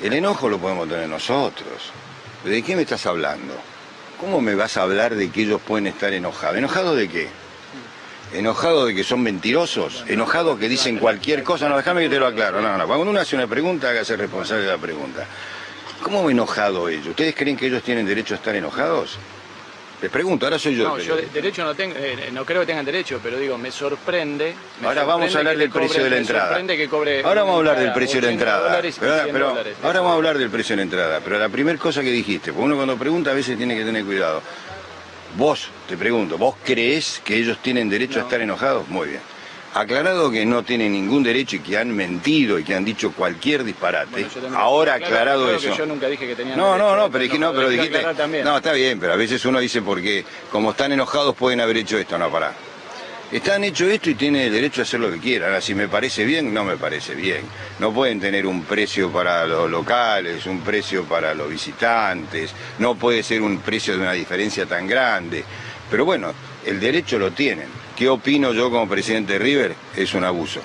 El enojo lo podemos tener nosotros. ¿De qué me estás hablando? ¿Cómo me vas a hablar de que ellos pueden estar enojados? ¿Enojados de qué? ¿Enojados de que son mentirosos? ¿Enojados que dicen cualquier cosa? No, déjame que te lo aclaro. No. Cuando uno hace una pregunta, hágase responsable de la pregunta. ¿Cómo enojado ellos? ¿Ustedes creen que ellos tienen derecho a estar enojados? Les pregunto, ahora soy yo. No, yo derecho no tengo, no creo que tengan derecho, pero digo, me sorprende. Ahora vamos a hablar del precio de la entrada. Ahora vamos a hablar del precio de la entrada. Ahora vamos a hablar del precio de la entrada. Pero la primera cosa que dijiste, porque uno cuando pregunta a veces tiene que tener cuidado. Vos, te pregunto, ¿vos creés que ellos tienen derecho a estar enojados? Muy bien. Aclarado que no tienen ningún derecho y que han mentido y que han dicho cualquier disparate, bueno, ahora aclarado eso. Que yo nunca dije que tenían derecho, pero dijiste, no, está bien, pero a veces uno dice porque como están enojados pueden haber hecho esto, no, pará. Están hecho esto y tienen el derecho a hacer lo que quieran. Ahora, si me parece bien, no me parece bien. No pueden tener un precio para los locales, un precio para los visitantes, no puede ser un precio de una diferencia tan grande. Pero bueno, el derecho lo tienen. ¿Qué opino yo como presidente de River? Es un abuso.